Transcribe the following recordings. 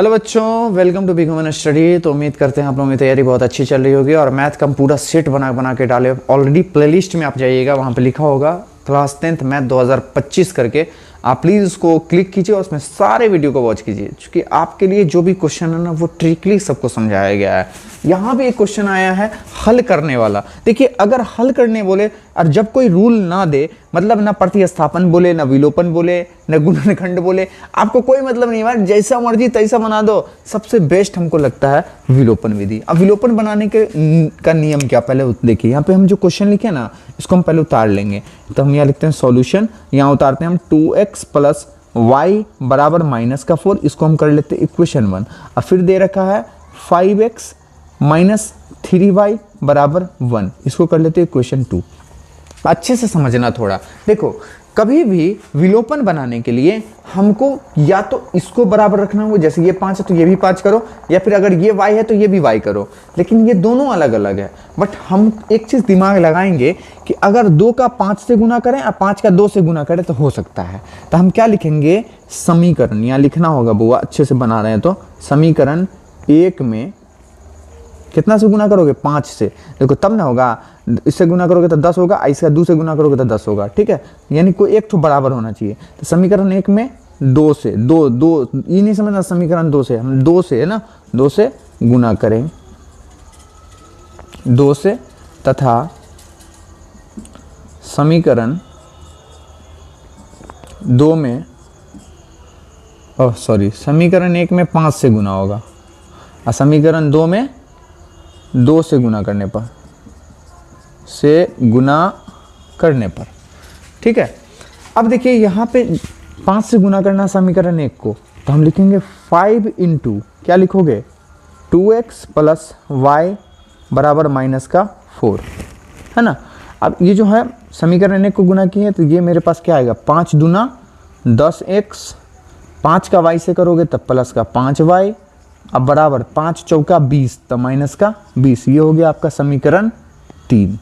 Hello बच्चों, welcome to big human study. तो उम्मीद करते हैं आप लोगों की तैयारी बहुत अच्छी चल रही होगी और मैथ का हम पूरा सेट बना के डाले। ऑलरेडी प्लेलिस्ट में आप जाइएगा, वहाँ पे लिखा होगा क्लास 10th मैथ 2025 करके। आप प्लीज़ उसको क्लिक कीजिए और उसमें सारे वीडियो को वॉच कीजिए, क्योंकि आपके लिए जो भी क्वेश्चन है ना वो ट्रिकली सबको समझाया गया है। यहाँ भी एक क्वेश्चन आया है हल करने वाला। देखिए, अगर हल करने बोले और जब कोई रूल ना दे, मतलब ना प्रतिस्थापन बोले, ना विलोपन बोले, ना गुणनखंड बोले, आपको कोई मतलब नहीं है, जैसा मर्जी तैसा बना दो। सबसे बेस्ट हमको लगता है विलोपन विधि। अब विलोपन बनाने का नियम क्या, पहले देखिए। यहाँ पे हम जो क्वेश्चन लिखे ना, इसको हम पहले उतार लेंगे। तो हम यहाँ लिखते हैं सॉल्यूशन, यहाँ उतारते हैं हम 2x प्लस वाई बराबर -4। इसको हम कर लेते हैं इक्वेशन 1। और फिर दे रखा है 5x माइनस 3y बराबर 1। इसको कर लेते हैं इक्वेशन 2। अच्छे से समझना थोड़ा। देखो, कभी भी विलोपन बनाने के लिए हमको या तो इसको बराबर रखना होगा, जैसे ये 5 है तो ये भी 5 करो, या फिर अगर ये y है तो ये भी y करो। लेकिन ये दोनों अलग अलग है। बट हम एक चीज़ दिमाग लगाएंगे कि अगर 2 का 5 से गुना करें और 5 का 2 से गुना करें तो हो सकता है। तो हम क्या लिखेंगे, समीकरण। यहाँ लिखना होगा बुआ, अच्छे से बना रहे हैं तो समीकरण 1 में कितना से गुना करोगे, 5 से। देखो तब ना होगा, इससे गुना करोगे तो 10 होगा, इसका 2 से गुना करोगे तो 10 होगा। ठीक है, यानी कोई एक तो बराबर होना चाहिए। तो समीकरण 1 में 2 से, दो ये नहीं समझना, समीकरण 2 से हम 2 से है ना, 2 से गुना करें, 2 से, तथा समीकरण 2 में समीकरण 1 में 5 से गुना होगा और समीकरण 2 में 2 से गुना करने पर, ठीक है। अब देखिए यहाँ पे 5 से गुना करना समीकरण 1 को, तो हम लिखेंगे 5 इंटू क्या लिखोगे, 2x प्लस वाई बराबर -4, है ना। अब ये जो है समीकरण 1 को गुना किए हैं तो ये मेरे पास क्या आएगा, 5 दूना 10x, 5 का y से करोगे तब प्लस का 5y, अब बराबर 5 चौका 20 तो माइनस का 20। ये हो गया आपका समीकरण 3।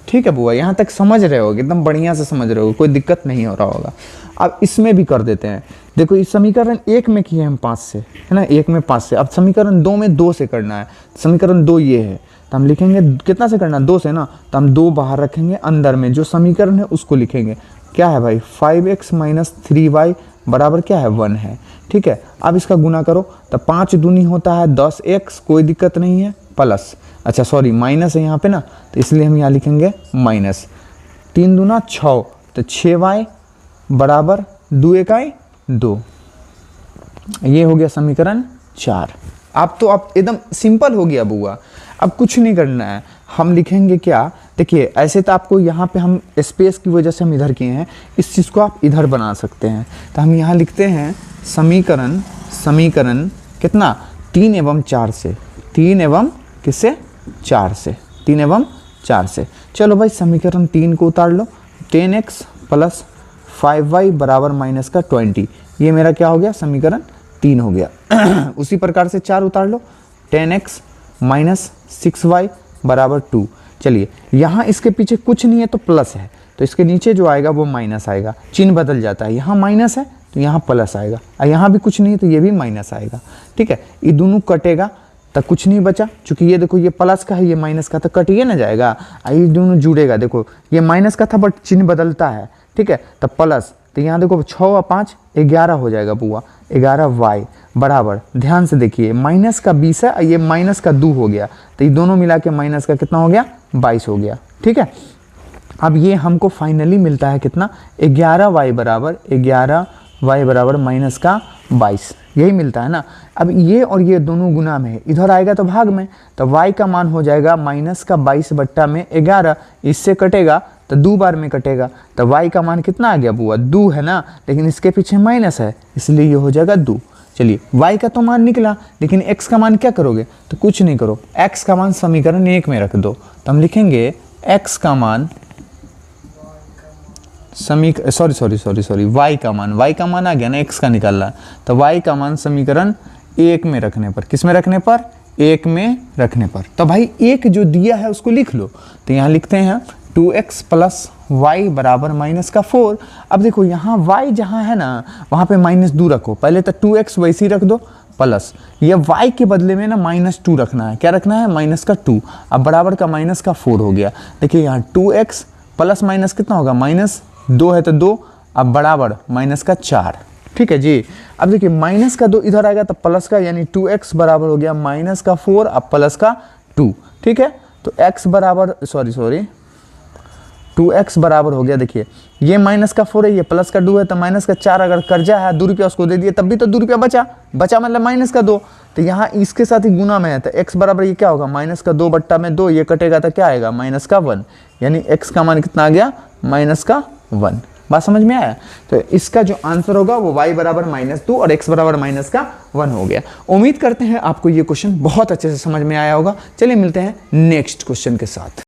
ठीक है बुआ, यहाँ तक समझ रहे हो, एकदम बढ़िया से समझ रहे हो, कोई दिक्कत नहीं हो रहा होगा। अब इसमें भी कर देते हैं। देखो, इस समीकरण 1 में किए हम 5 से, है ना, 1 में 5 से। अब समीकरण 2 में 2 से करना है। समीकरण 2 ये है, तो हम लिखेंगे कितना से करना है, 2 से ना, तो हम 2 बाहर रखेंगे, अंदर में जो समीकरण है उसको लिखेंगे। क्या है भाई, 5x माइनस 3y बराबर क्या है, 1 है। ठीक है, अब इसका गुना करो तो 5 दूनी होता है 10x, कोई दिक्कत नहीं है, प्लस, अच्छा सॉरी माइनस है यहाँ पे ना, तो इसलिए हम यहाँ लिखेंगे माइनस। 3 दूना 6 तो 6y बराबर 2 1 2। ये हो गया समीकरण 4। अब तो आप एकदम सिंपल हो गया बुआ, अब कुछ नहीं करना है। हम लिखेंगे क्या, देखिए ऐसे तो आपको यहाँ पे हम स्पेस की वजह से हम इधर किए हैं, इस चीज़ को आप इधर बना सकते हैं। तो हम यहाँ लिखते हैं समीकरण कितना, 3 एवं 4 से, 3 एवं किससे, 4 से, 3 एवं 4 से। चलो भाई, समीकरण 3 को उतार लो, 10x प्लस 5y बराबर -20। ये मेरा क्या हो गया, समीकरण 3 हो गया। उसी प्रकार से 4 उतार लो, 10x माइनस 6y बराबर 2। चलिए, यहाँ इसके पीछे कुछ नहीं है तो प्लस है, तो इसके नीचे जो आएगा वो माइनस आएगा, चिन्ह बदल जाता है। यहाँ माइनस है तो यहाँ प्लस आएगा, और यहाँ भी कुछ नहीं है तो ये भी माइनस आएगा। ठीक है, ये दोनों कटेगा तो कुछ नहीं बचा, चूंकि ये देखो ये प्लस का है, ये माइनस का, तो कटिए ना जाएगा, ये दोनों जुड़ेगा। देखो ये माइनस का था बट चिन्ह बदलता है, ठीक है, तो प्लस, तो यहाँ देखो 6 और 5 11 हो जाएगा बुआ, 11y बराबर, ध्यान से देखिए, माइनस का 20 है और ये माइनस का 2 हो गया, तो ये दोनों मिला के माइनस का कितना हो गया, 22 हो गया। ठीक है, अब ये हमको फाइनली मिलता है कितना, 11y बराबर -22, यही मिलता है ना। अब ये और ये दोनों गुना में है, इधर आएगा तो भाग में, तो y का मान हो जाएगा -22 बट्टा में 11, इससे कटेगा तो 2 बार में कटेगा, तो y का मान कितना आ गया बुआ, 2 है ना, लेकिन इसके पीछे माइनस है इसलिए ये हो जाएगा 2। चलिए, y का तो मान निकला, लेकिन x का मान क्या करोगे, तो कुछ नहीं करो, x का मान समीकरण 1 में रख दो। तो हम लिखेंगे x का मान y का मान आ गया ना, x का निकालना, तो y का मान समीकरण 1 में रखने पर, किस में रखने पर, 1 में रखने पर। तो भाई 1 जो दिया है उसको लिख लो, तो यहाँ लिखते हैं 2x प्लस y बराबर -4। अब देखो यहाँ y जहाँ है ना वहाँ पे -2 रखो, पहले तो 2x वैसे ही रख दो, प्लस, ये y के बदले में ना -2 रखना है। क्या रखना है? -2। अब बराबर का माइनस का 4 हो गया। देखिए यहाँ 2x प्लस माइनस कितना होगा? -2 है तो 2, अब बराबर -4। ठीक है जी। अब देखिए -2 इधर आएगा तो प्लस का, यानी 2x बराबर हो गया -4 अब प्लस का 2। ठीक है, तो x बराबर 2x बराबर हो गया। देखिए ये -4 है, ये +2 है, तो -4 अगर कर्जा है 2 रुपया उसको दे दिए तब भी तो 2 रुपया बचा मतलब -2। तो यहाँ इसके साथ ही गुना में है, तो x बराबर ये क्या होगा? -2 बट्टा में 2, ये कटेगा तो क्या आएगा? -1, यानी x का मान कितना आ गया? -1। बात समझ में आया? तो इसका जो आंसर होगा वो y बराबर -2 और x बराबर -1 हो गया। उम्मीद करते हैं आपको ये क्वेश्चन बहुत अच्छे से समझ में आया होगा। चलिए मिलते हैं नेक्स्ट क्वेश्चन के साथ।